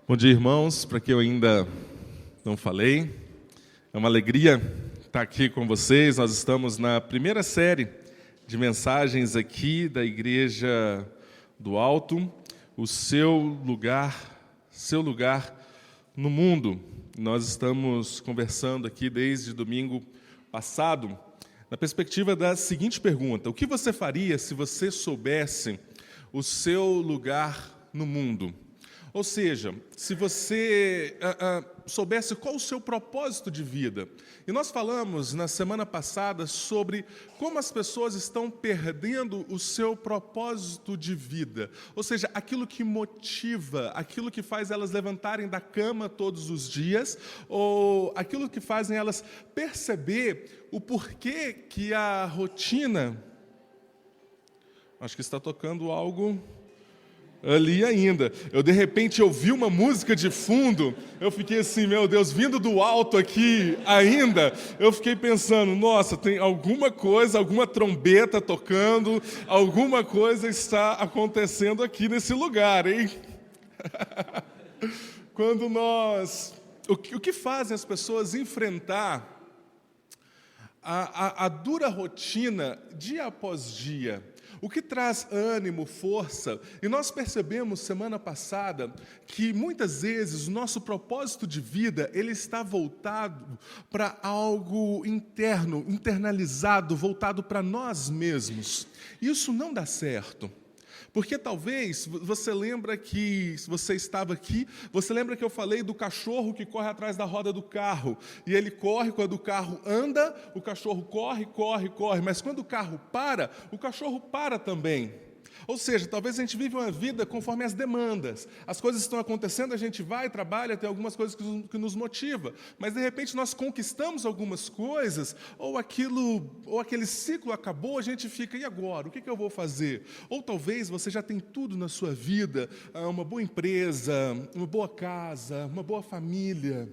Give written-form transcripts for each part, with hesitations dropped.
Bom dia, irmãos. Para quem eu ainda não falei, é uma alegria estar aqui com vocês. Nós estamos na primeira série de mensagens aqui da Igreja do Alto, o seu lugar no mundo. Nós estamos conversando aqui desde domingo passado, na perspectiva da seguinte pergunta: o que você faria se você soubesse o seu lugar no mundo? Ou seja, se você soubesse qual o seu propósito de vida. E nós falamos na semana passada sobre como as pessoas estão perdendo o seu propósito de vida. Ou seja, aquilo que motiva, aquilo que faz elas levantarem da cama todos os dias, ou aquilo que fazem elas perceber o porquê que a rotina... Acho que está tocando algo... ali ainda. Eu, de repente, ouvi uma música de fundo, eu fiquei assim, meu Deus, vindo do alto aqui ainda, eu fiquei pensando, nossa, tem alguma coisa, alguma trombeta tocando, alguma coisa está acontecendo aqui nesse lugar, hein? Quando nós... O que fazem as pessoas enfrentar a dura rotina dia após dia? O que traz ânimo, força? E nós percebemos semana passada que muitas vezes o nosso propósito de vida ele está voltado para algo interno, internalizado, voltado para nós mesmos. Isso não dá certo. Porque talvez você lembra que, se você estava aqui, você lembra que eu falei do cachorro que corre atrás da roda do carro. E ele corre quando o carro anda, o cachorro corre, mas quando o carro para, o cachorro para também. Ou seja, talvez a gente vive uma vida conforme as demandas. As coisas estão acontecendo, a gente vai, trabalha, tem algumas coisas que nos motivam. Mas, de repente, nós conquistamos algumas coisas, ou aquele ciclo acabou, a gente fica, e agora? O que eu vou fazer? Ou talvez você já tem tudo na sua vida, uma boa empresa, uma boa casa, uma boa família,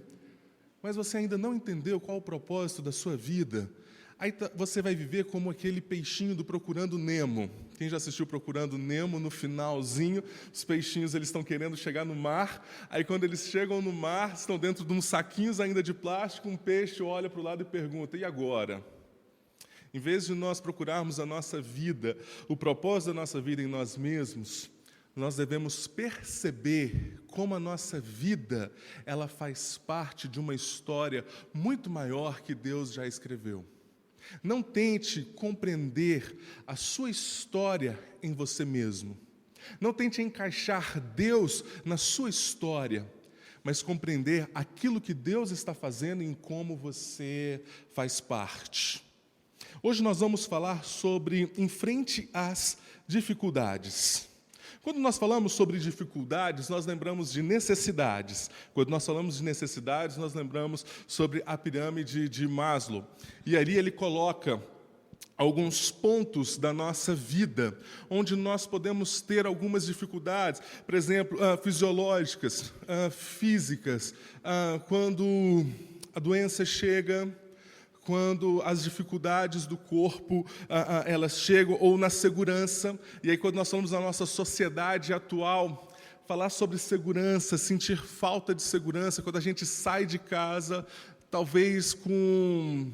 mas você ainda não entendeu qual o propósito da sua vida. Aí você vai viver como aquele peixinho do Procurando Nemo. Quem já assistiu Procurando Nemo, no finalzinho, os peixinhos eles estão querendo chegar no mar, aí quando eles chegam no mar, estão dentro de uns saquinhos ainda de plástico, um peixe olha para o lado e pergunta, e agora? Em vez de nós procurarmos a nossa vida, o propósito da nossa vida em nós mesmos, nós devemos perceber como a nossa vida ela faz parte de uma história muito maior que Deus já escreveu. Não tente compreender a sua história em você mesmo. Não tente encaixar Deus na sua história, mas compreender aquilo que Deus está fazendo em como você faz parte. Hoje nós vamos falar sobre enfrente às dificuldades. Quando nós falamos sobre dificuldades, nós lembramos de necessidades. Quando nós falamos de necessidades, nós lembramos sobre a pirâmide de Maslow. E ali ele coloca alguns pontos da nossa vida, onde nós podemos ter algumas dificuldades, por exemplo, fisiológicas, físicas, quando a doença chega, quando as dificuldades do corpo elas chegam, ou na segurança. E aí quando nós falamos da nossa sociedade atual, falar sobre segurança, sentir falta de segurança, quando a gente sai de casa, talvez com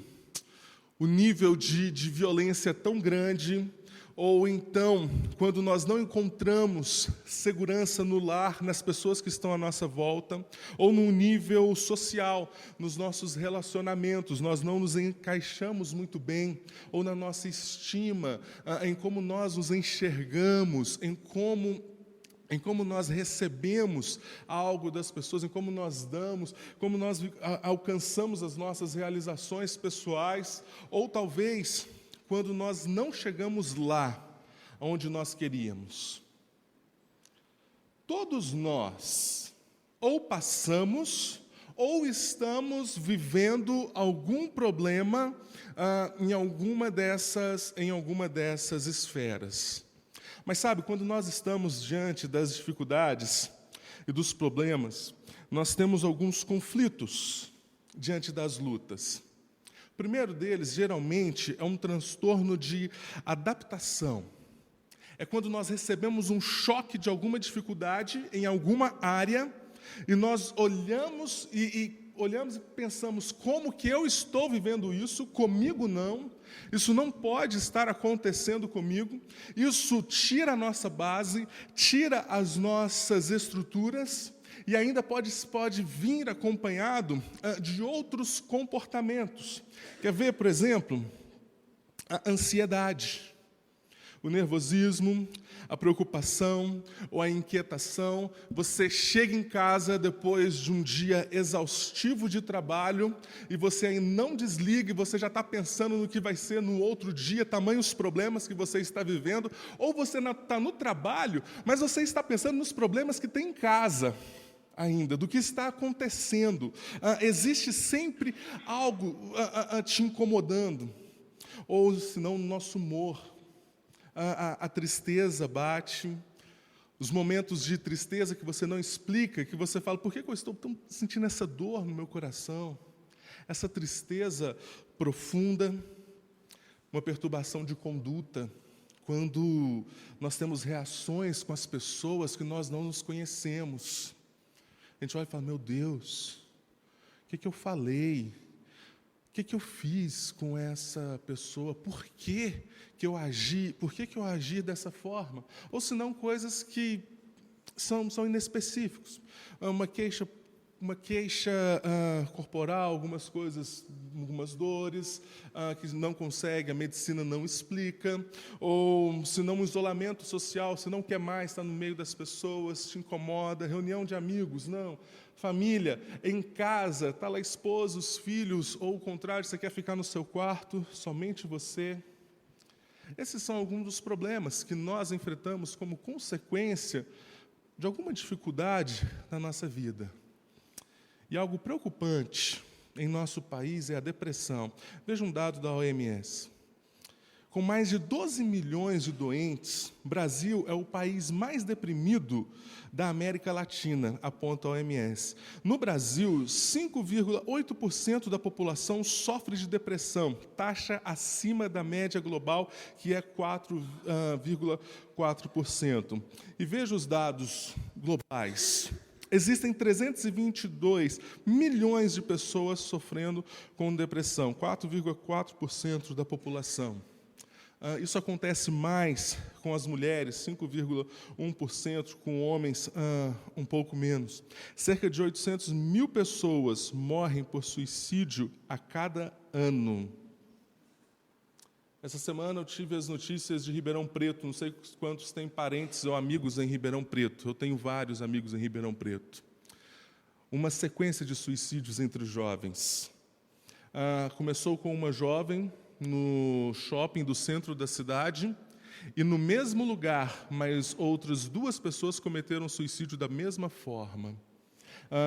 o nível de violência tão grande, ou então, quando nós não encontramos segurança no lar, nas pessoas que estão à nossa volta, ou no nível social, nos nossos relacionamentos, nós não nos encaixamos muito bem, ou na nossa estima, em como nós nos enxergamos, em como nós recebemos algo das pessoas, em como nós damos, como nós alcançamos as nossas realizações pessoais, ou talvez quando nós não chegamos lá onde nós queríamos. Todos nós ou passamos ou estamos vivendo algum problema em alguma dessas esferas. Mas sabe, quando nós estamos diante das dificuldades e dos problemas, nós temos alguns conflitos diante das lutas. O primeiro deles, geralmente, é um transtorno de adaptação. É quando nós recebemos um choque de alguma dificuldade em alguma área e nós olhamos olhamos e pensamos, como que eu estou vivendo isso? Comigo não. Isso não pode estar acontecendo comigo. Isso tira a nossa base, tira as nossas estruturas e ainda pode vir acompanhado de outros comportamentos. Quer ver, por exemplo, a ansiedade, o nervosismo, a preocupação ou a inquietação. Você chega em casa depois de um dia exaustivo de trabalho e você ainda não desliga e você já está pensando no que vai ser no outro dia, tamanhos problemas que você está vivendo, ou você está no trabalho, mas você está pensando nos problemas que tem em casa ainda, do que está acontecendo. Existe sempre algo te incomodando, ou senão o nosso humor. A tristeza bate, os momentos de tristeza que você não explica, que você fala, por que eu estou sentindo essa dor no meu coração? Essa tristeza profunda, uma perturbação de conduta, quando nós temos reações com as pessoas que nós não nos conhecemos. A gente olha e fala, meu Deus, o que eu falei? O que eu fiz com essa pessoa? Por que eu agi? Por que eu agi dessa forma? Ou senão coisas que são inespecíficos. Uma queixa corporal, algumas coisas, algumas dores que não consegue, a medicina não explica. Ou se não um isolamento social, você não quer mais estar no meio das pessoas, te incomoda, reunião de amigos, não. Família, em casa, está lá a esposa, os filhos, ou o contrário, você quer ficar no seu quarto, somente você. Esses são alguns dos problemas que nós enfrentamos como consequência de alguma dificuldade na nossa vida. E algo preocupante em nosso país é a depressão. Veja um dado da OMS. Com mais de 12 milhões de doentes, o Brasil é o país mais deprimido da América Latina, aponta a OMS. No Brasil, 5,8% da população sofre de depressão, taxa acima da média global, que é 4,4%. E veja os dados globais. Existem 322 milhões de pessoas sofrendo com depressão, 4,4% da população. Isso acontece mais com as mulheres, 5,1%, com homens, um pouco menos. Cerca de 800 mil pessoas morrem por suicídio a cada ano. Essa semana eu tive as notícias de Ribeirão Preto, não sei quantos têm parentes ou amigos em Ribeirão Preto. Eu tenho vários amigos em Ribeirão Preto. Uma sequência de suicídios entre jovens. Começou com uma jovem no shopping do centro da cidade, e no mesmo lugar, mais outras 2 pessoas cometeram suicídio da mesma forma.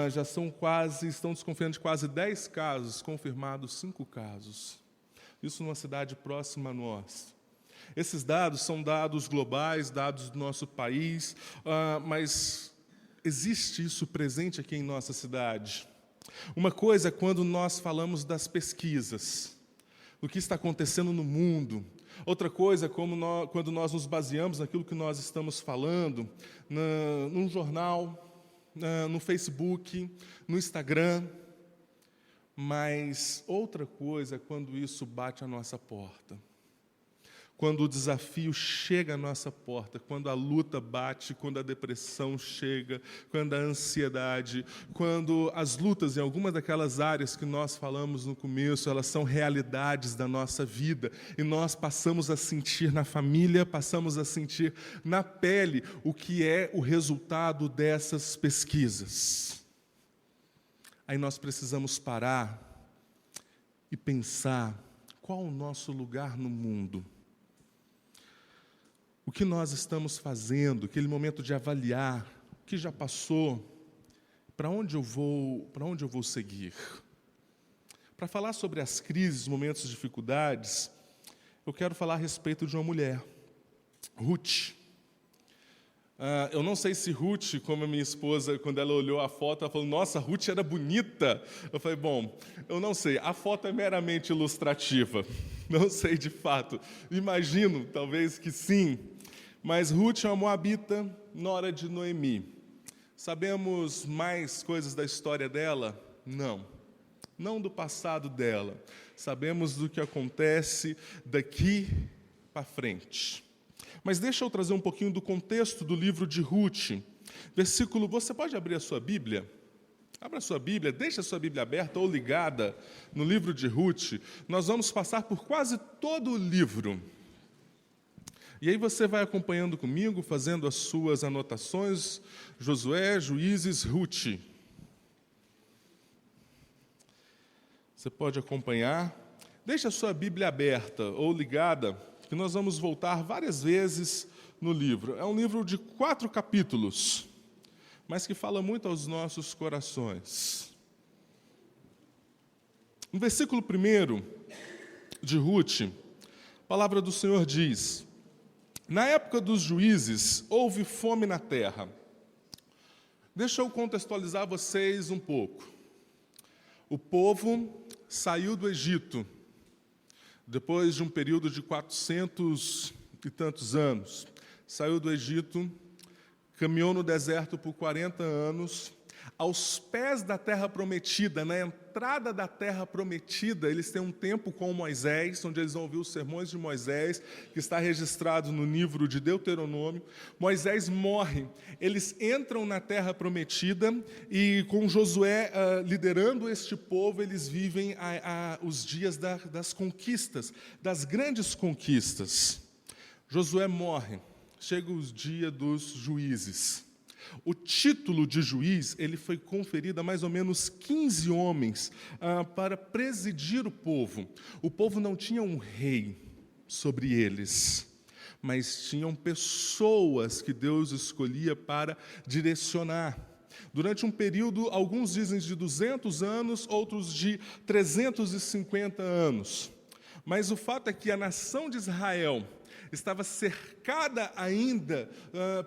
Estão desconfiando de quase 10 casos, confirmados 5 casos. Isso numa cidade próxima a nós. Esses dados são dados globais, dados do nosso país, mas existe isso presente aqui em nossa cidade. Uma coisa é quando nós falamos das pesquisas, do que está acontecendo no mundo. Outra coisa é quando nós nos baseamos naquilo que nós estamos falando, num jornal, no Facebook, no Instagram. Mas outra coisa é quando isso bate à nossa porta. Quando o desafio chega à nossa porta, quando a luta bate, quando a depressão chega, quando a ansiedade, quando as lutas em algumas daquelas áreas que nós falamos no começo, elas são realidades da nossa vida, e nós passamos a sentir na família, passamos a sentir na pele o que é o resultado dessas pesquisas. Aí nós precisamos parar e pensar qual o nosso lugar no mundo. O que nós estamos fazendo, aquele momento de avaliar o que já passou, para onde eu vou seguir. Para falar sobre as crises, momentos de dificuldades, eu quero falar a respeito de uma mulher, Ruth. Eu não sei se Ruth, como a minha esposa, quando ela olhou a foto, ela falou, nossa, Ruth era bonita. Eu falei, bom, eu não sei, a foto é meramente ilustrativa, não sei de fato. Imagino, talvez que sim, mas Ruth é uma moabita, nora de Noemi. Sabemos mais coisas da história dela? Não. Não do passado dela. Sabemos do que acontece daqui para frente. Mas deixa eu trazer um pouquinho do contexto do livro de Ruth. Versículo, você pode abrir a sua Bíblia? Abra a sua Bíblia, deixa a sua Bíblia aberta ou ligada no livro de Ruth. Nós vamos passar por quase todo o livro. E aí você vai acompanhando comigo, fazendo as suas anotações, Josué, Juízes, Ruth. Você pode acompanhar. Deixa a sua Bíblia aberta ou ligada, que nós vamos voltar várias vezes no livro. É um livro de 4 capítulos, mas que fala muito aos nossos corações. No versículo 1 de Ruth, a palavra do Senhor diz: na época dos juízes, houve fome na terra. Deixa eu contextualizar vocês um pouco. O povo saiu do Egito, depois de um período de 400 e tantos anos. Saiu do Egito, caminhou no deserto por 40 anos, aos pés da terra prometida, na entrada da terra prometida, eles têm um tempo com Moisés, onde eles vão ouvir os sermões de Moisés, que está registrado no livro de Deuteronômio. Moisés morre, eles entram na terra prometida e com Josué liderando este povo, eles vivem os dias das conquistas, das grandes conquistas. Josué morre, chega o dia dos juízes. O título de juiz ele foi conferido a mais ou menos 15 homens para presidir o povo. O povo não tinha um rei sobre eles, mas tinham pessoas que Deus escolhia para direcionar. Durante um período, alguns dizem de 200 anos, outros de 350 anos. Mas o fato é que a nação de Israel estava cercada ainda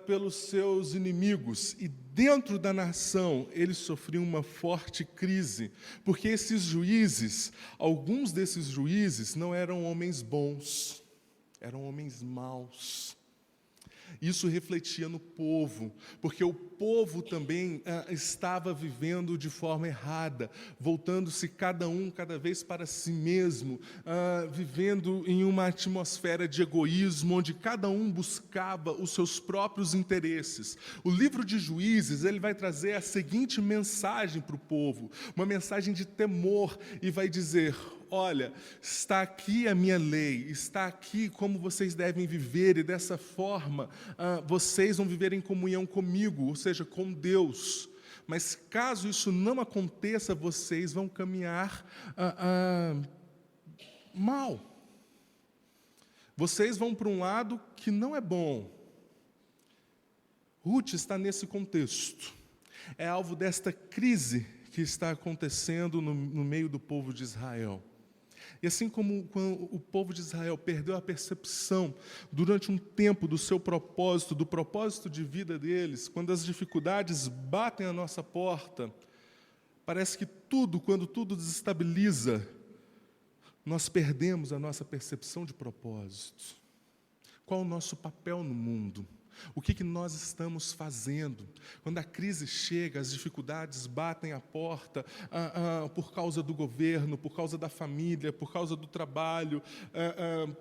pelos seus inimigos, e dentro da nação eles sofriam uma forte crise, porque esses juízes, alguns desses juízes não eram homens bons, eram homens maus. Isso refletia no povo, porque o povo também estava vivendo de forma errada, voltando-se cada vez para si mesmo, vivendo em uma atmosfera de egoísmo, onde cada um buscava os seus próprios interesses. O livro de Juízes ele vai trazer a seguinte mensagem para o povo, uma mensagem de temor, e vai dizer: olha, está aqui a minha lei, está aqui como vocês devem viver, e dessa forma vocês vão viver em comunhão comigo, ou seja, com Deus. Mas caso isso não aconteça, vocês vão caminhar mal. Vocês vão para um lado que não é bom. Ruth está nesse contexto. É alvo desta crise que está acontecendo no meio do povo de Israel. E assim como o povo de Israel perdeu a percepção durante um tempo do seu propósito, do propósito de vida deles, quando as dificuldades batem à nossa porta, parece que quando tudo desestabiliza, nós perdemos a nossa percepção de propósito. Qual o nosso papel no mundo? O que nós estamos fazendo? Quando a crise chega, as dificuldades batem à porta por causa do governo, por causa da família, por causa do trabalho,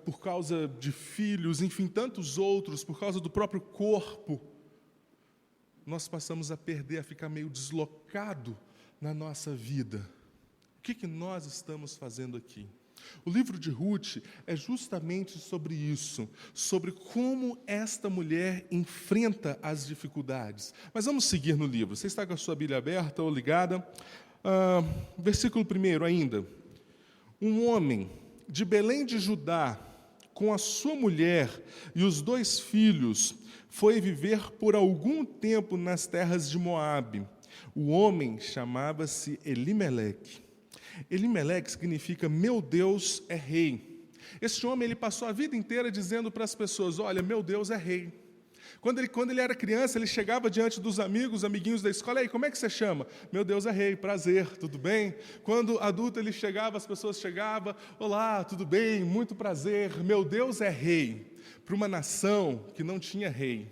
por causa de filhos, enfim, tantos outros, por causa do próprio corpo, nós passamos a perder, a ficar meio deslocado na nossa vida. O que nós estamos fazendo aqui? O livro de Ruth é justamente sobre isso, sobre como esta mulher enfrenta as dificuldades. Mas vamos seguir no livro. Você está com a sua Bíblia aberta ou ligada? Versículo 1 ainda. Um homem de Belém de Judá, com a sua mulher e os 2 filhos, foi viver por algum tempo nas terras de Moabe. O homem chamava-se Elimeleque. Elimeleque significa meu Deus é rei. Este homem ele passou a vida inteira dizendo para as pessoas: olha, meu Deus é rei. Quando ele era criança, ele chegava diante dos amiguinhos da escola: ei, como é que você chama? Meu Deus é rei, prazer, tudo bem? Quando adulto ele chegava, as pessoas chegavam: olá, tudo bem, muito prazer, meu Deus é rei. Para uma nação que não tinha rei.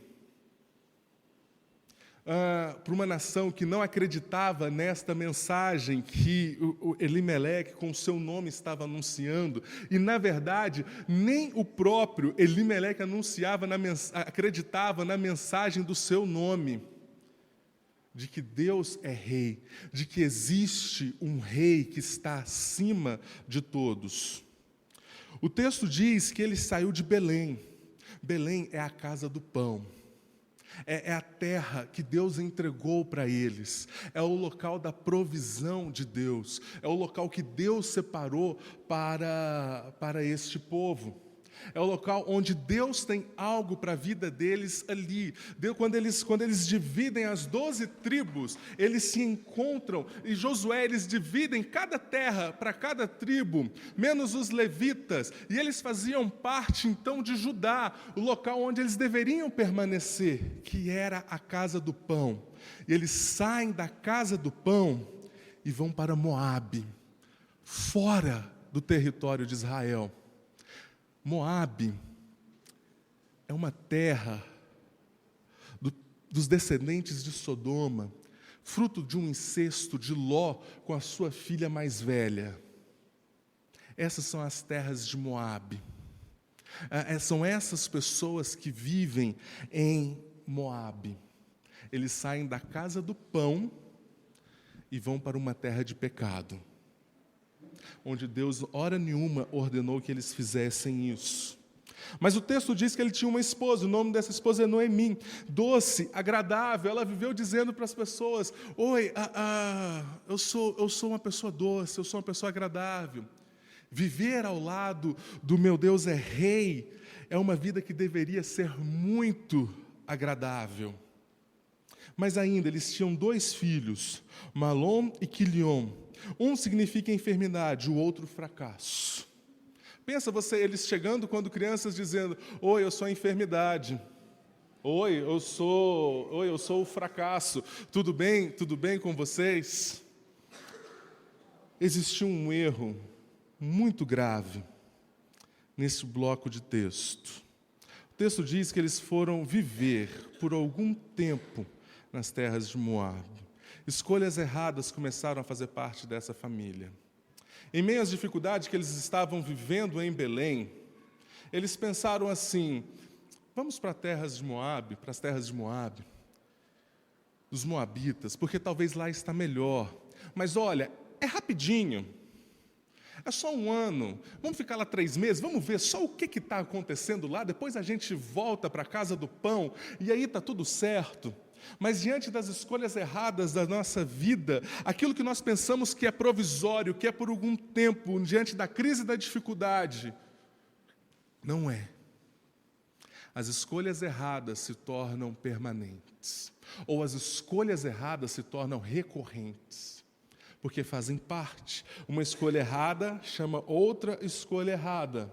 para uma nação que não acreditava nesta mensagem que o Elimeleque, com o seu nome, estava anunciando. E, na verdade, nem o próprio Elimeleque acreditava na mensagem do seu nome, de que Deus é rei, de que existe um rei que está acima de todos. O texto diz que ele saiu de Belém. Belém é a casa do pão. É a terra que Deus entregou para eles. É o local da provisão de Deus. É o local que Deus separou para este povo. É o local onde Deus tem algo para a vida deles ali. Quando eles dividem as 12 tribos, eles se encontram, e Josué, eles dividem cada terra para cada tribo, menos os levitas, e eles faziam parte então de Judá, o local onde eles deveriam permanecer, que era a casa do pão. E eles saem da casa do pão e vão para Moabe, fora do território de Israel. Moabe é uma terra dos descendentes de Sodoma, fruto de um incesto de Ló com a sua filha mais velha. Essas são as terras de Moabe. São essas pessoas que vivem em Moabe. Eles saem da casa do pão e vão para uma terra de pecado, onde Deus, hora nenhuma, ordenou que eles fizessem isso. Mas o texto diz que ele tinha uma esposa, o nome dessa esposa é Noemi, doce, agradável. Ela viveu dizendo para as pessoas: oi, eu sou uma pessoa doce, eu sou uma pessoa agradável. Viver ao lado do meu Deus é rei, é uma vida que deveria ser muito agradável. Mas ainda, eles tinham 2 filhos, Malom e Quilion. Um significa enfermidade, o outro fracasso. Pensa eles chegando quando crianças dizendo: oi, eu sou a enfermidade. Oi, eu sou o fracasso. Tudo bem com vocês? Existiu um erro muito grave nesse bloco de texto. O texto diz que eles foram viver por algum tempo nas terras de Moabe. Escolhas erradas começaram a fazer parte dessa família. Em meio às dificuldades que eles estavam vivendo em Belém, eles pensaram assim: vamos para as terras de Moabe, dos moabitas, porque talvez lá está melhor. Mas olha, é rapidinho, é só 1 ano, vamos ficar lá 3 meses, vamos ver só o que está acontecendo lá, depois a gente volta para a casa do pão, e aí está tudo certo. Mas diante das escolhas erradas da nossa vida, aquilo que nós pensamos que é provisório, que é por algum tempo, diante da crise e da dificuldade, não é. As escolhas erradas se tornam permanentes, ou as escolhas erradas se tornam recorrentes, porque fazem parte. Uma escolha errada chama outra escolha errada.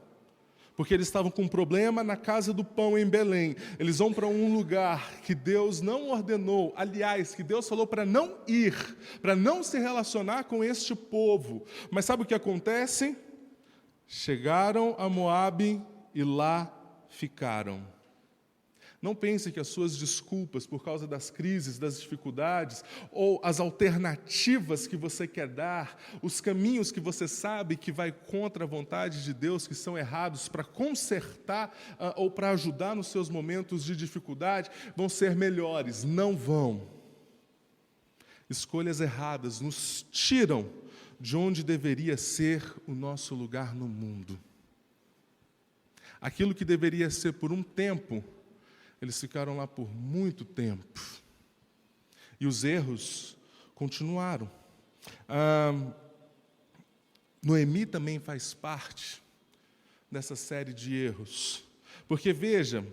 Porque eles estavam com um problema na casa do pão em Belém. Eles vão para um lugar que Deus não ordenou, aliás, que Deus falou para não ir, para não se relacionar com este povo. Mas sabe o que acontece? Chegaram a Moabe e lá ficaram. Não pense que as suas desculpas por causa das crises, das dificuldades, ou as alternativas que você quer dar, os caminhos que você sabe que vai contra a vontade de Deus, que são errados, para consertar ou para ajudar nos seus momentos de dificuldade, vão ser melhores. Não vão. Escolhas erradas nos tiram de onde deveria ser o nosso lugar no mundo. Aquilo que deveria ser por um tempo, eles ficaram lá por muito tempo. E os erros continuaram. Noemi também faz parte dessa série de erros. Porque, veja,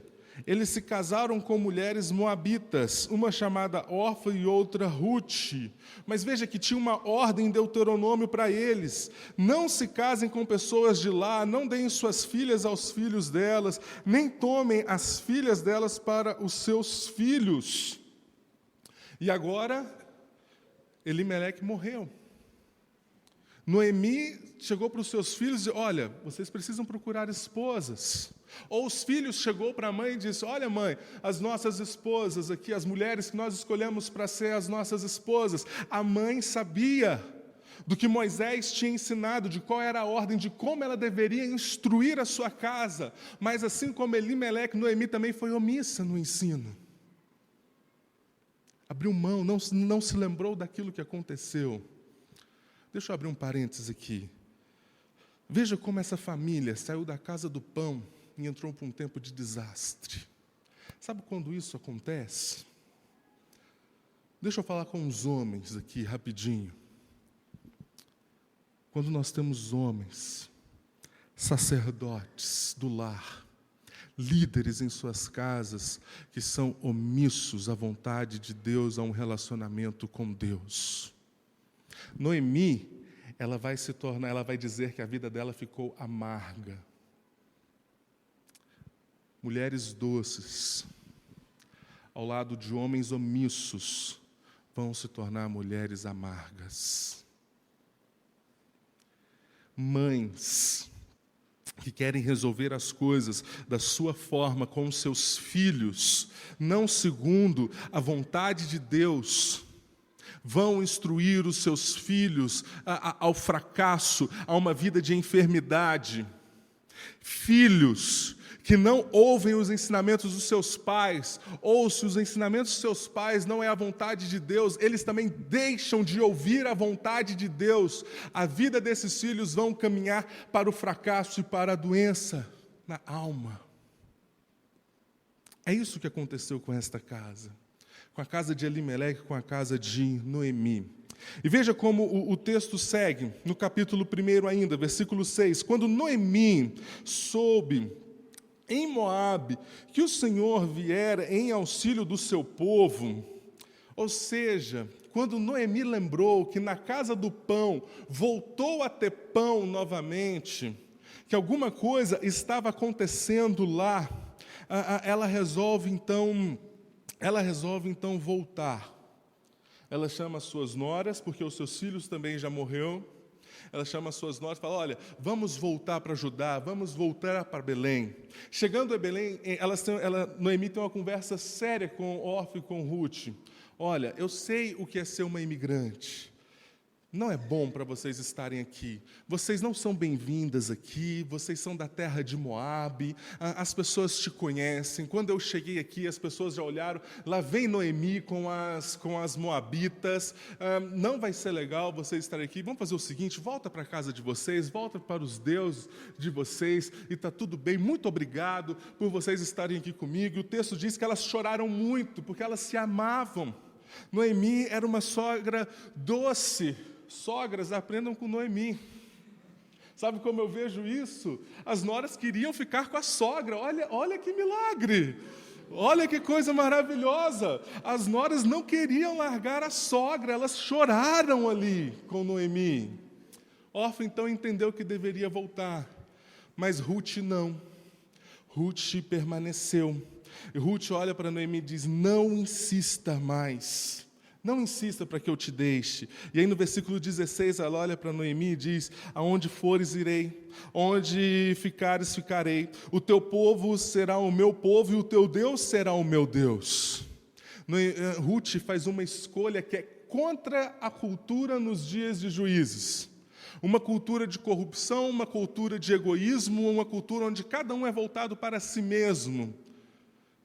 eles se casaram com mulheres moabitas, uma chamada Orfa e outra Ruth. Mas veja que tinha uma ordem em Deuteronômio para eles: não se casem com pessoas de lá, não deem suas filhas aos filhos delas, nem tomem as filhas delas para os seus filhos. E agora, Elimeleque morreu. Noemi chegou para os seus filhos e disse, olha, vocês precisam procurar esposas. Ou os filhos chegou para a mãe e disse, olha mãe, as nossas esposas aqui, as mulheres que nós escolhemos para ser as nossas esposas. A mãe sabia do que Moisés tinha ensinado, de qual era a ordem, de como ela deveria instruir a sua casa. Mas assim como Elimeleque, Noemi também foi omissa no ensino. Abriu mão, não se lembrou daquilo que aconteceu. Deixa eu abrir um parênteses aqui. Veja como essa família saiu da casa do pão e entrou para um tempo de desastre. Sabe quando isso acontece? Deixa eu falar com os homens aqui, rapidinho. Quando nós temos homens, sacerdotes do lar, líderes em suas casas, que são omissos à vontade de Deus, a um relacionamento com Deus. Noemi, ela vai dizer que a vida dela ficou amarga. Mulheres doces, ao lado de homens omissos, vão se tornar mulheres amargas. Mães que querem resolver as coisas da sua forma com os seus filhos, não segundo a vontade de Deus, vão instruir os seus filhos ao fracasso, a uma vida de enfermidade. Filhos que não ouvem os ensinamentos dos seus pais, ou se os ensinamentos dos seus pais não é a vontade de Deus, eles também deixam de ouvir a vontade de Deus. A vida desses filhos vão caminhar para o fracasso e para a doença na alma. É isso que aconteceu com esta casa, com a casa de Elimeleque, com a casa de Noemi. E veja como o texto segue, no capítulo 1 ainda, versículo 6. Quando Noemi soube em Moabe que o Senhor viera em auxílio do seu povo, ou seja, quando Noemi lembrou que na casa do pão voltou a ter pão novamente, que alguma coisa estava acontecendo lá, ela resolve então voltar. Ela chama as suas noras, porque os seus filhos também já morreram. Ela chama as suas noras e fala, olha, vamos voltar para Judá, vamos voltar para Belém. Chegando a Belém, Noemi tem uma conversa séria com Orfa e com Ruth. Olha, eu sei o que é ser uma imigrante. Não é bom para vocês estarem aqui. Vocês não são bem-vindas aqui, vocês são da terra de Moabe, as pessoas te conhecem. Quando eu cheguei aqui, as pessoas já olharam, lá vem Noemi com as moabitas. Não vai ser legal vocês estarem aqui. Vamos fazer o seguinte, volta para a casa de vocês, volta para os deuses de vocês, e está tudo bem. Muito obrigado por vocês estarem aqui comigo. E o texto diz que elas choraram muito, porque elas se amavam. Noemi era uma sogra doce. Sogras, aprendam com Noemi. Sabe como eu vejo isso? As noras queriam ficar com a sogra. Olha que milagre! Olha que coisa maravilhosa! As noras não queriam largar a sogra, elas choraram ali com Noemi. Orfa então entendeu que deveria voltar, mas Ruth não. Ruth permaneceu. E Ruth olha para Noemi e diz, não insista mais. Não insista para que eu te deixe. E aí no versículo 16, ela olha para Noemi e diz, aonde fores irei, onde ficares ficarei, o teu povo será o meu povo e o teu Deus será o meu Deus. Ruth faz uma escolha que é contra a cultura nos dias de Juízes. Uma cultura de corrupção, uma cultura de egoísmo, uma cultura onde cada um é voltado para si mesmo.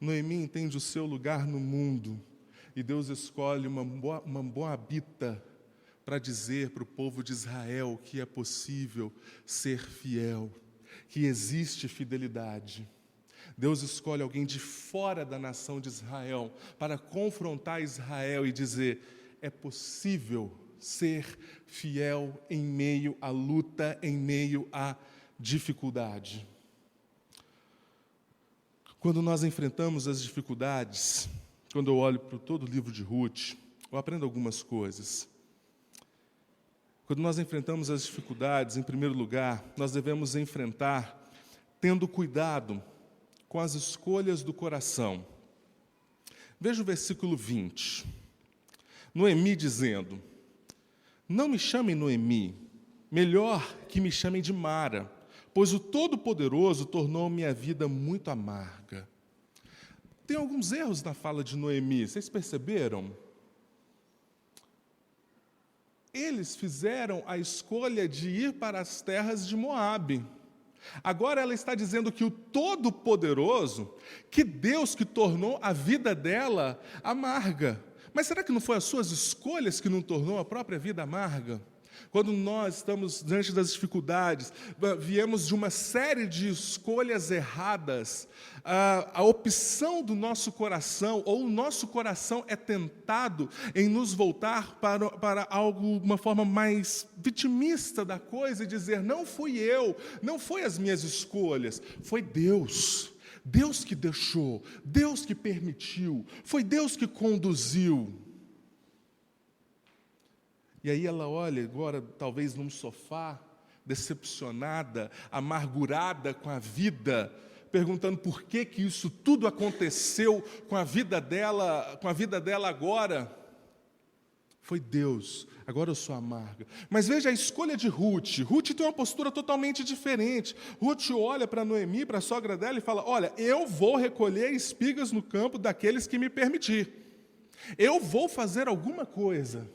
Noemi entende o seu lugar no mundo. E Deus escolhe uma moabita para dizer para o povo de Israel que é possível ser fiel, que existe fidelidade. Deus escolhe alguém de fora da nação de Israel para confrontar Israel e dizer, é possível ser fiel em meio à luta, em meio à dificuldade. Quando nós enfrentamos as dificuldades, quando eu olho para todo o livro de Ruth, eu aprendo algumas coisas. Quando nós enfrentamos as dificuldades, em primeiro lugar, nós devemos enfrentar tendo cuidado com as escolhas do coração. Veja o versículo 20. Noemi dizendo, não me chamem Noemi, Melhor que me chamem de Mara, pois o Todo-Poderoso tornou minha vida muito amarga. Tem alguns erros na fala de Noemi, vocês perceberam? Eles fizeram a escolha de ir para as terras de Moabe. Agora ela está dizendo que o Todo-Poderoso, que Deus que tornou a vida dela amarga. Mas será que não foi as suas escolhas que não tornou a própria vida amarga? Quando nós estamos diante das dificuldades, viemos de uma série de escolhas erradas, a opção do nosso coração, ou o nosso coração é tentado em nos voltar para algo, uma forma mais vitimista da coisa, e dizer, não fui eu, não foi as minhas escolhas, foi Deus. Deus que deixou, Deus que permitiu, foi Deus que conduziu. E aí ela olha agora, talvez num sofá, decepcionada, amargurada com a vida, perguntando por que isso tudo aconteceu com a vida dela agora. Foi Deus, agora eu sou amarga. Mas veja a escolha de Ruth. Ruth tem uma postura totalmente diferente. Ruth olha para Noemi, para a sogra dela, e fala, olha, eu vou recolher espigas no campo daqueles que me permitir. Eu vou fazer alguma coisa.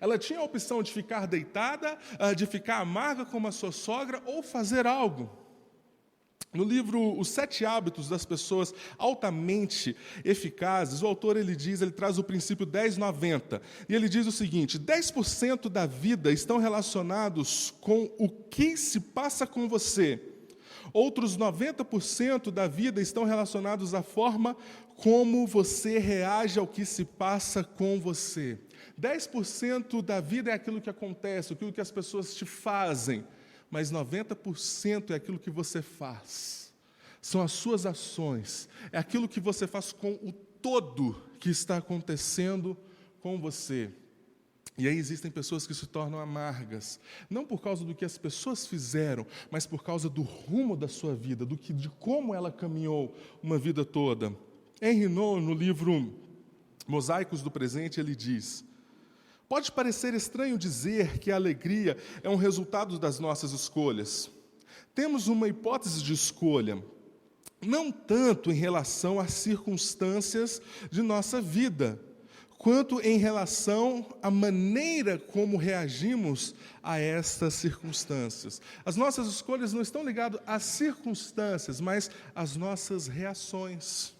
Ela tinha a opção de ficar deitada, de ficar amarga como a sua sogra, ou fazer algo. No livro Os 7 Hábitos das Pessoas Altamente Eficazes, o autor ele traz o princípio 10-90, e ele diz o seguinte, 10% da vida estão relacionados com o que se passa com você. Outros 90% da vida estão relacionados à forma como você reage ao que se passa com você. 10% da vida é aquilo que acontece, aquilo que as pessoas te fazem, mas 90% é aquilo que você faz. São as suas ações, é aquilo que você faz com o todo que está acontecendo com você. E aí existem pessoas que se tornam amargas, não por causa do que as pessoas fizeram, mas por causa do rumo da sua vida, de como ela caminhou uma vida toda. Henry Nouwen, no livro Mosaicos do Presente, ele diz, pode parecer estranho dizer que a alegria é um resultado das nossas escolhas. Temos uma hipótese de escolha, não tanto em relação às circunstâncias de nossa vida, quanto em relação à maneira como reagimos a estas circunstâncias. As nossas escolhas não estão ligadas às circunstâncias, mas às nossas reações.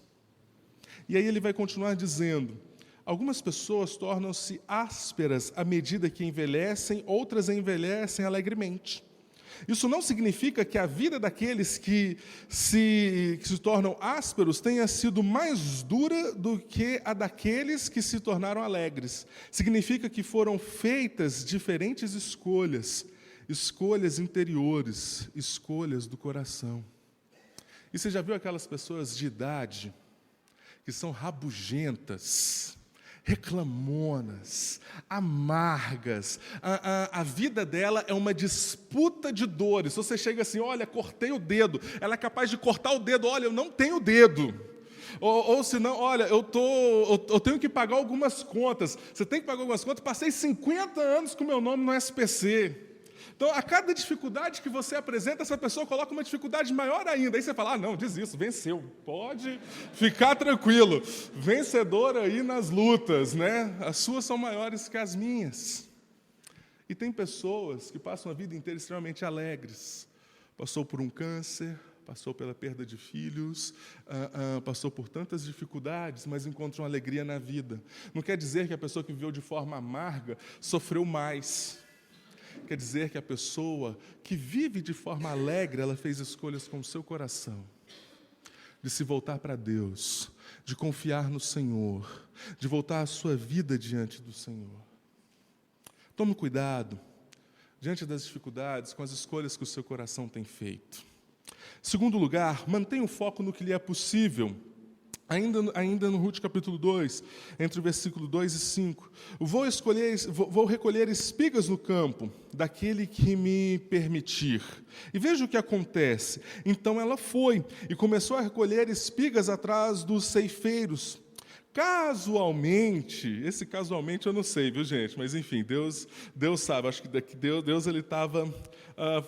E aí ele vai continuar dizendo, algumas pessoas tornam-se ásperas à medida que envelhecem, outras envelhecem alegremente. Isso não significa que a vida daqueles que se tornam ásperos tenha sido mais dura do que a daqueles que se tornaram alegres. Significa que foram feitas diferentes escolhas, escolhas interiores, escolhas do coração. E você já viu aquelas pessoas de idade que são rabugentas, reclamonas, amargas, a vida dela é uma disputa de dores. Se você chega assim, olha, cortei o dedo, ela é capaz de cortar o dedo, olha, eu não tenho dedo. Ou senão, olha, eu tenho que pagar algumas contas. Você tem que pagar algumas contas, passei 50 anos com o meu nome no SPC. Então, a cada dificuldade que você apresenta, essa pessoa coloca uma dificuldade maior ainda. Aí você fala, não, diz isso, venceu. Pode ficar tranquilo. Vencedor aí nas lutas, né? As suas são maiores que as minhas. E tem pessoas que passam a vida inteira extremamente alegres. Passou por um câncer, passou pela perda de filhos, passou por tantas dificuldades, mas encontra uma alegria na vida. Não quer dizer que a pessoa que viveu de forma amarga sofreu mais. Quer dizer que a pessoa que vive de forma alegre, ela fez escolhas com o seu coração, de se voltar para Deus, de confiar no Senhor, de voltar a sua vida diante do Senhor. Tome cuidado, diante das dificuldades, com as escolhas que o seu coração tem feito. Segundo lugar, mantenha o foco no que lhe é possível. Ainda no Ruth capítulo 2, entre o versículo 2 e 5. Vou recolher espigas no campo daquele que me permitir. E veja o que acontece. Então ela foi e começou a recolher espigas atrás dos ceifeiros. Casualmente, esse casualmente eu não sei, viu, gente? Mas, enfim, Deus sabe. Acho que Deus ele estava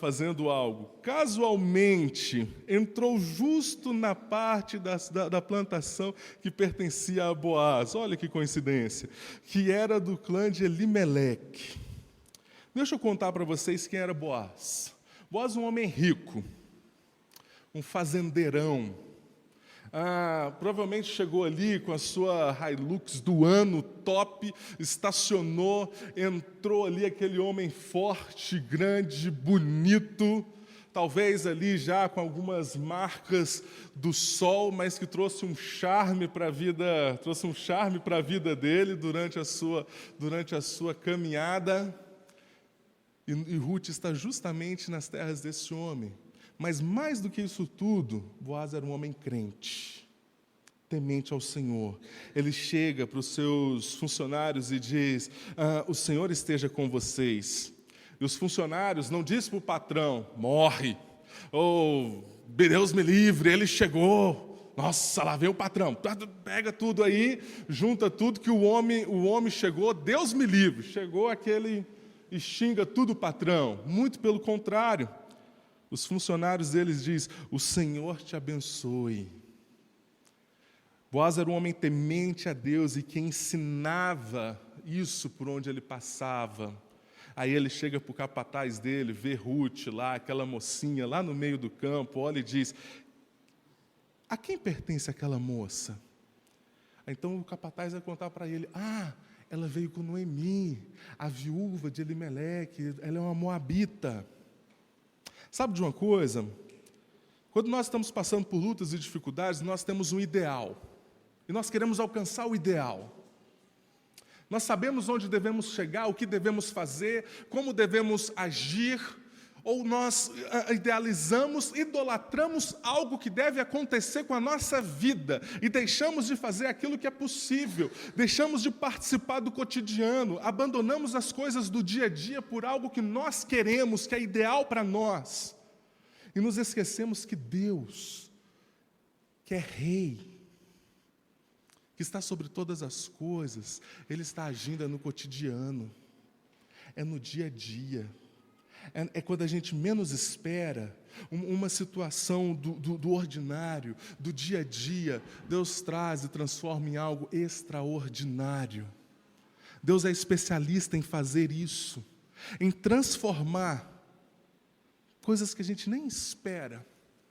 fazendo algo. Casualmente, entrou justo na parte da plantação que pertencia a Boaz. Olha que coincidência. Que era do clã de Elimeleque. Deixa eu contar para vocês quem era Boaz. Boaz, um homem rico, um fazendeirão. Provavelmente chegou ali com a sua Hilux do ano, top, estacionou, entrou ali aquele homem forte, grande, bonito, talvez ali já com algumas marcas do sol, mas que trouxe um charme para a vida dele durante a sua caminhada. E Ruth está justamente nas terras desse homem. Mas mais do que isso tudo, Boaz era um homem crente, temente ao Senhor. Ele chega para os seus funcionários e diz, o Senhor esteja com vocês. E os funcionários não dizem para o patrão, morre, ou Deus me livre, ele chegou. Nossa, lá vem o patrão, pega tudo aí, junta tudo que o homem chegou, Deus me livre. Chegou aquele e xinga tudo o patrão. Muito pelo contrário. Os funcionários deles dizem, o Senhor te abençoe. Boaz era um homem temente a Deus e que ensinava isso por onde ele passava. Aí ele chega para o capataz dele, vê Ruth lá, aquela mocinha lá no meio do campo, olha e diz, a quem pertence aquela moça? Então o capataz vai contar para ele, ela veio com Noemi, a viúva de Elimeleque, ela é uma moabita. Sabe de uma coisa? Quando nós estamos passando por lutas e dificuldades, nós temos um ideal. E nós queremos alcançar o ideal. Nós sabemos onde devemos chegar, o que devemos fazer, como devemos agir, ou nós idealizamos, idolatramos algo que deve acontecer com a nossa vida e deixamos de fazer aquilo que é possível, deixamos de participar do cotidiano, abandonamos as coisas do dia a dia por algo que nós queremos, que é ideal para nós, e nos esquecemos que Deus, que é Rei, que está sobre todas as coisas, Ele está agindo no cotidiano, é no dia a dia. É quando a gente menos espera, uma situação do ordinário, do dia a dia, Deus traz e transforma em algo extraordinário. Deus é especialista em fazer isso, em transformar coisas que a gente nem espera.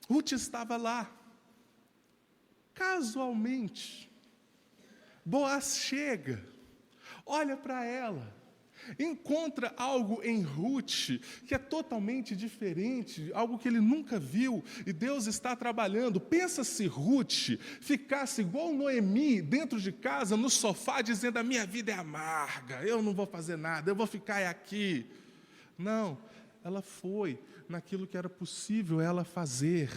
Ruth estava lá, casualmente. Boaz chega, olha para ela, encontra algo em Ruth que é totalmente diferente, algo que ele nunca viu, e Deus está trabalhando. Pensa se Ruth ficasse igual Noemi, dentro de casa, no sofá, dizendo, a minha vida é amarga, eu não vou fazer nada, eu vou ficar aqui. Não, ela foi naquilo que era possível ela fazer.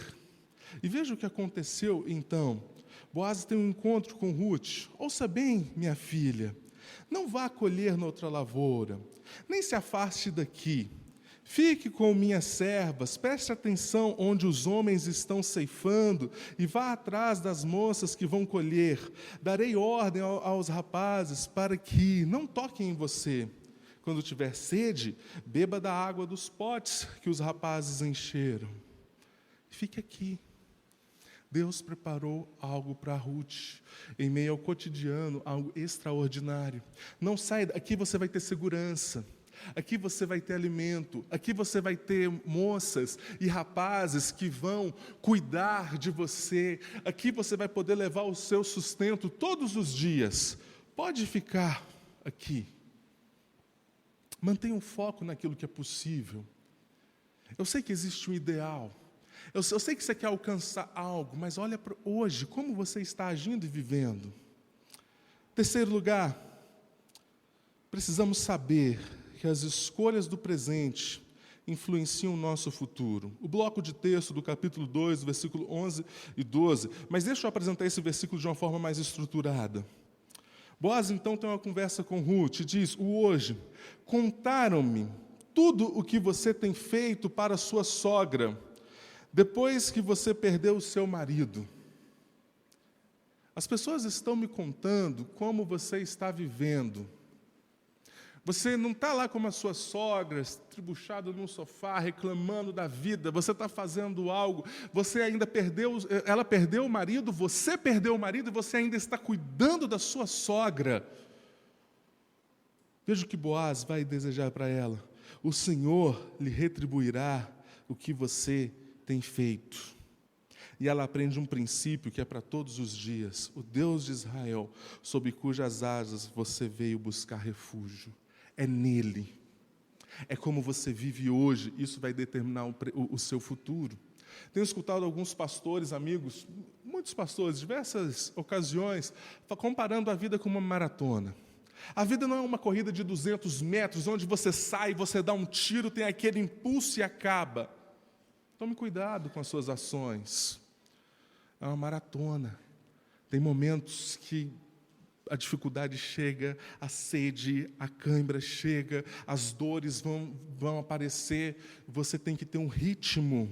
E veja o que aconteceu então. Boaz tem um encontro com Ruth. Ouça bem, minha filha, não vá colher noutra lavoura, nem se afaste daqui. Fique com minhas servas, preste atenção onde os homens estão ceifando e vá atrás das moças que vão colher. Darei ordem aos rapazes para que não toquem em você. Quando tiver sede, beba da água dos potes que os rapazes encheram. Fique aqui. Deus preparou algo para Ruth, em meio ao cotidiano, algo extraordinário. Não saia, aqui você vai ter segurança, aqui você vai ter alimento, aqui você vai ter moças e rapazes que vão cuidar de você, aqui você vai poder levar o seu sustento todos os dias. Pode ficar aqui. Mantenha um foco naquilo que é possível. Eu sei que existe um ideal. Eu sei que você quer alcançar algo, mas olha para hoje, como você está agindo e vivendo. Terceiro lugar, precisamos saber que as escolhas do presente influenciam o nosso futuro. O bloco de texto do capítulo 2, versículo 11 e 12, mas deixa eu apresentar esse versículo de uma forma mais estruturada. Boaz então tem uma conversa com Ruth e diz, o hoje, contaram-me tudo o que você tem feito para sua sogra, depois que você perdeu o seu marido. As pessoas estão me contando como você está vivendo. Você não está lá como a sua sogra, estribuchado num sofá, reclamando da vida. Você está fazendo algo, você ainda perdeu, ela perdeu o marido, você perdeu o marido e você ainda está cuidando da sua sogra. Veja o que Boaz vai desejar para ela. O Senhor lhe retribuirá o que você tem feito. E ela aprende um princípio que é para todos os dias. O Deus de Israel, sob cujas asas você veio buscar refúgio. É nele. É como você vive hoje. Isso vai determinar o seu futuro. Tenho escutado alguns pastores, amigos, muitos pastores, diversas ocasiões, comparando a vida com uma maratona. A vida não é uma corrida de 200 metros, onde você sai, você dá um tiro, tem aquele impulso e acaba. Tome cuidado com as suas ações. É uma maratona. Tem momentos que a dificuldade chega, a sede, a cãibra chega, as dores vão aparecer. Você tem que ter um ritmo.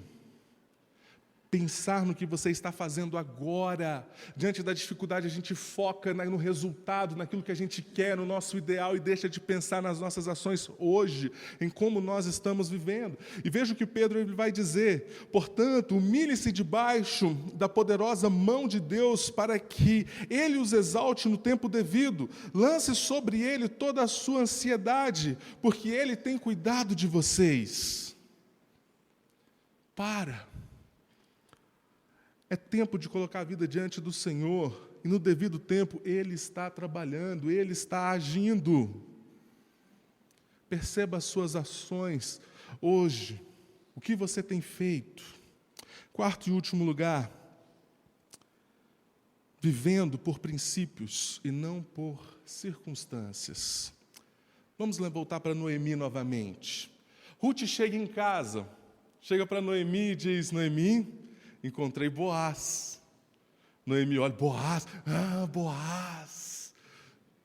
Pensar no que você está fazendo agora. Diante da dificuldade, a gente foca no resultado, naquilo que a gente quer, no nosso ideal, e deixa de pensar nas nossas ações hoje, em como nós estamos vivendo. E veja o que Pedro ele vai dizer. Portanto, humilhe-se debaixo da poderosa mão de Deus, para que Ele os exalte no tempo devido. Lance sobre Ele toda a sua ansiedade, porque Ele tem cuidado de vocês. É tempo de colocar a vida diante do Senhor, e no devido tempo Ele está trabalhando, Ele está agindo. Perceba as suas ações hoje, o que você tem feito. Quarto e último lugar, vivendo por princípios e não por circunstâncias. Vamos voltar para Noemi novamente. Ruth chega em casa, chega para Noemi e diz: Noemi, encontrei Boaz. Noemi olha, Boaz, Boaz.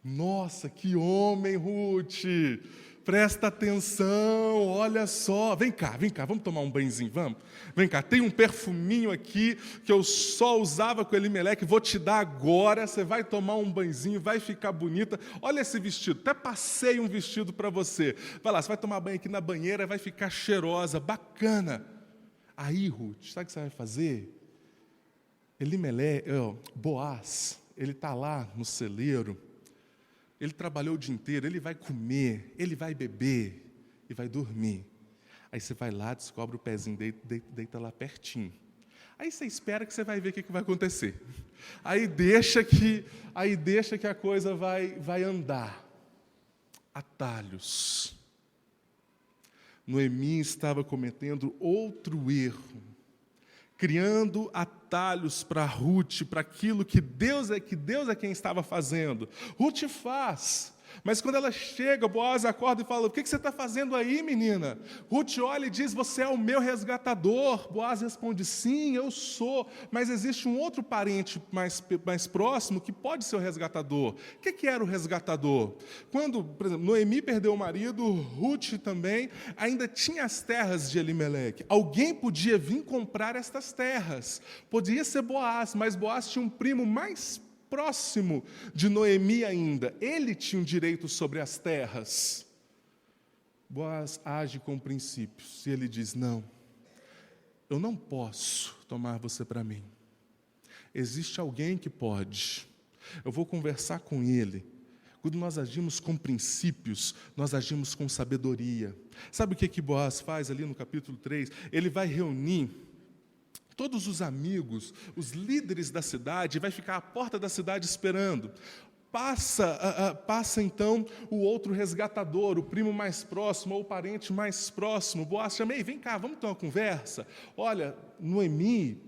Nossa, que homem, Ruth. Presta atenção, olha só. Vem cá, vamos tomar um banhozinho, vamos? Vem cá, tem um perfuminho aqui que eu só usava com Elimeleque, vou te dar agora, você vai tomar um banhozinho, vai ficar bonita. Olha esse vestido, até passei um vestido para você. Vai lá, você vai tomar banho aqui na banheira, vai ficar cheirosa, bacana. Aí, Ruth, sabe o que você vai fazer? Boaz, ele está lá no celeiro, ele trabalhou o dia inteiro, ele vai comer, ele vai beber e vai dormir. Aí você vai lá, descobre o pezinho dele, deita lá pertinho. Aí você espera que você vai ver o que vai acontecer. Aí deixa que a coisa vai andar. Atalhos. Noemi estava cometendo outro erro, criando atalhos para Ruth, para aquilo que Deus é quem estava fazendo. Ruth faz, mas quando ela chega, Boaz acorda e fala: o que você está fazendo aí, menina? Ruth olha e diz: você é o meu resgatador. Boaz responde: sim, eu sou, mas existe um outro parente mais próximo que pode ser o resgatador. O que era o resgatador? Quando, por exemplo, Noemi perdeu o marido, Ruth também, ainda tinha as terras de Elimeleque. Alguém podia vir comprar estas terras. Podia ser Boaz, mas Boaz tinha um primo mais próximo de Noemi ainda. Ele tinha um direito sobre as terras. Boaz age com princípios. E ele diz: não, eu não posso tomar você para mim. Existe alguém que pode. Eu vou conversar com ele. Quando nós agimos com princípios, nós agimos com sabedoria. Sabe o que Boaz faz ali no capítulo 3? Ele vai reunir todos os amigos, os líderes da cidade, vai ficar à porta da cidade esperando. Passa então o outro resgatador, o primo mais próximo, ou o parente mais próximo. Boaz chama: ei, vem cá, vamos ter uma conversa. Olha, Noemi,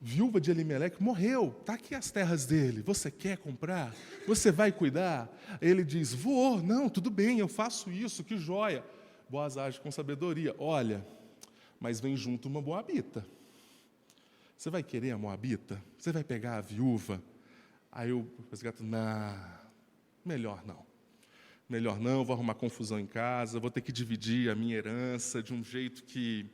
viúva de Elimeleque, morreu, está aqui as terras dele, você quer comprar? Você vai cuidar? Ele diz: vou, não, tudo bem, eu faço isso, que joia. Boaz age com sabedoria: olha, mas vem junto uma moabita. Você vai querer a moabita? Você vai pegar a viúva? Aí o resgatador: não, melhor não, vou arrumar confusão em casa, vou ter que dividir a minha herança de um jeito que...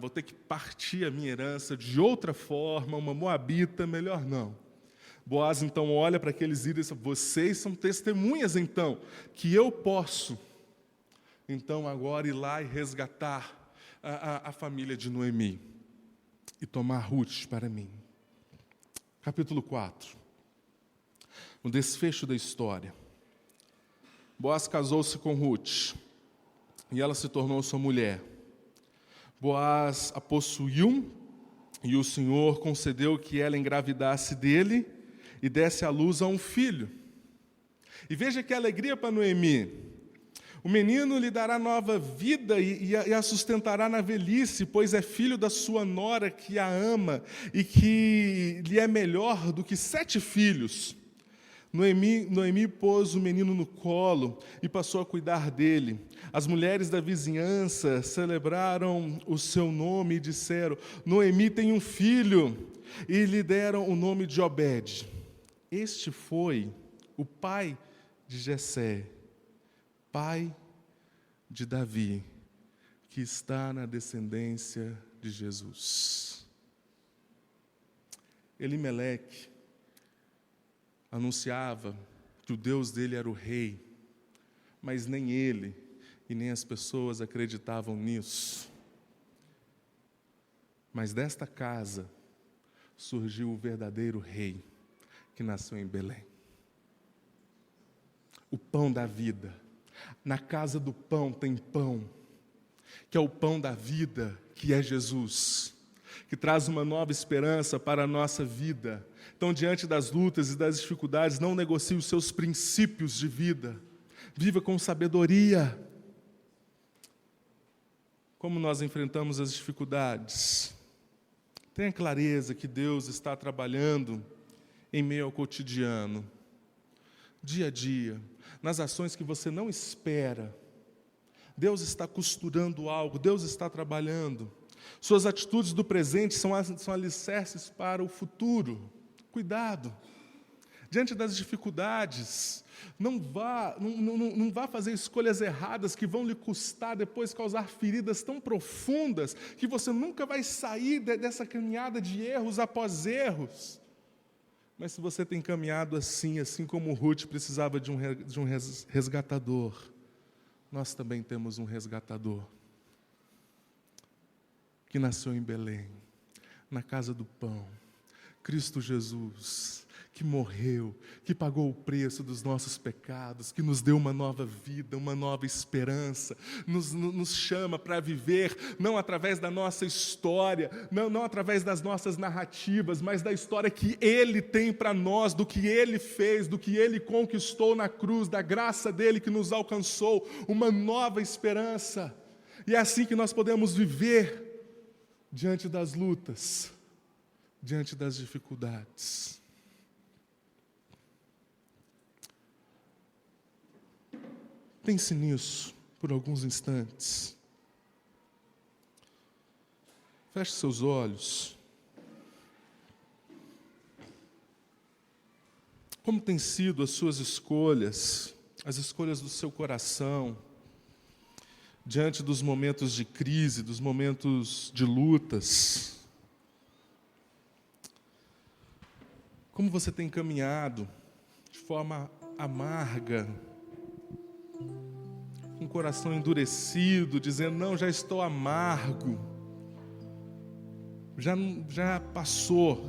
vou ter que partir a minha herança de outra forma, uma moabita, melhor não. Boaz então olha para aqueles líderes e diz: vocês são testemunhas então, que eu posso, então agora ir lá e resgatar a família de Noemi e tomar Ruth para mim. Capítulo 4. O desfecho da história. Boaz casou-se com Ruth e ela se tornou sua mulher. Boaz a possuiu e o Senhor concedeu que ela engravidasse dele e desse à luz a um filho. E veja que alegria para Noemi. O menino lhe dará nova vida e a sustentará na velhice, pois é filho da sua nora que a ama e que lhe é melhor do que 7 filhos. Noemi pôs o menino no colo e passou a cuidar dele. As mulheres da vizinhança celebraram o seu nome e disseram: Noemi tem um filho, e lhe deram o nome de Obed. Este foi o pai de Jessé, pai de Davi, que está na descendência de Jesus. Elimeleque anunciava que o Deus dele era o rei, mas nem ele e nem as pessoas acreditavam nisso. Mas desta casa surgiu o verdadeiro rei, que nasceu em Belém. O pão da vida. Na casa do pão tem pão, que é o pão da vida, que é Jesus, que traz uma nova esperança para a nossa vida. Então, diante das lutas e das dificuldades, não negocie os seus princípios de vida. Viva com sabedoria. Como nós enfrentamos as dificuldades? Tenha clareza que Deus está trabalhando em meio ao cotidiano, dia a dia, nas ações que você não espera. Deus está costurando algo, Deus está trabalhando. Suas atitudes do presente são alicerces para o futuro. Cuidado. Diante das dificuldades, não vá fazer escolhas erradas que vão lhe custar depois causar feridas tão profundas que você nunca vai sair dessa caminhada de erros após erros. Mas se você tem caminhado assim como Ruth precisava de um resgatador, nós também temos um resgatador que nasceu em Belém, na casa do pão, Cristo Jesus, que morreu, que pagou o preço dos nossos pecados, que nos deu uma nova vida, uma nova esperança, nos chama para viver, não através da nossa história, não através das nossas narrativas, mas da história que Ele tem para nós, do que Ele fez, do que Ele conquistou na cruz, da graça dEle que nos alcançou, uma nova esperança. E é assim que nós podemos viver diante das lutas, diante das dificuldades. Pense nisso por alguns instantes. Feche seus olhos. Como têm sido as suas escolhas, as escolhas do seu coração, diante dos momentos de crise, dos momentos de lutas? Como você tem caminhado de forma amarga, com o coração endurecido, dizendo: não, já estou amargo, já passou.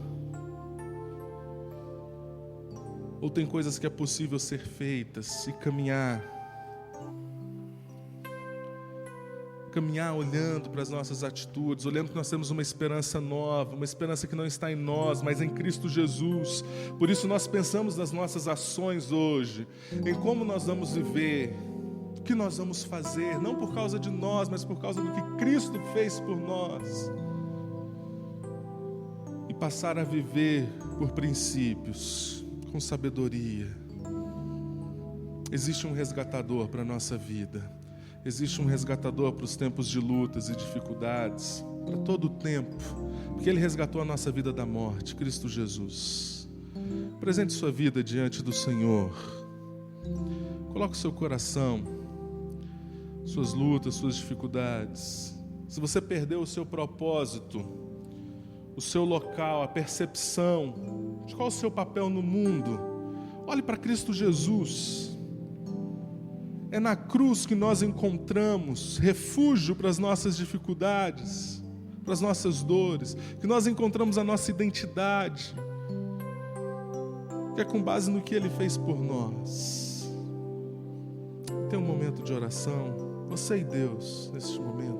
Ou tem coisas que é possível ser feitas e caminhar olhando para as nossas atitudes, olhando que nós temos uma esperança nova, uma esperança que não está em nós, mas em Cristo Jesus. Por isso nós pensamos nas nossas ações hoje, em como nós vamos viver, o que nós vamos fazer, não por causa de nós, mas por causa do que Cristo fez por nós. E passar a viver por princípios, com sabedoria. Existe um resgatador para a nossa vida. Existe um resgatador para os tempos de lutas e dificuldades, para todo o tempo, porque Ele resgatou a nossa vida da morte, Cristo Jesus. Apresente sua vida diante do Senhor. Coloque o seu coração, suas lutas, suas dificuldades. Se você perdeu o seu propósito, o seu local, a percepção de qual é o seu papel no mundo. Olhe para Cristo Jesus. É na cruz que nós encontramos refúgio para as nossas dificuldades, para as nossas dores, que nós encontramos a nossa identidade, que é com base no que Ele fez por nós. Tem um momento de oração, você e Deus, neste momento.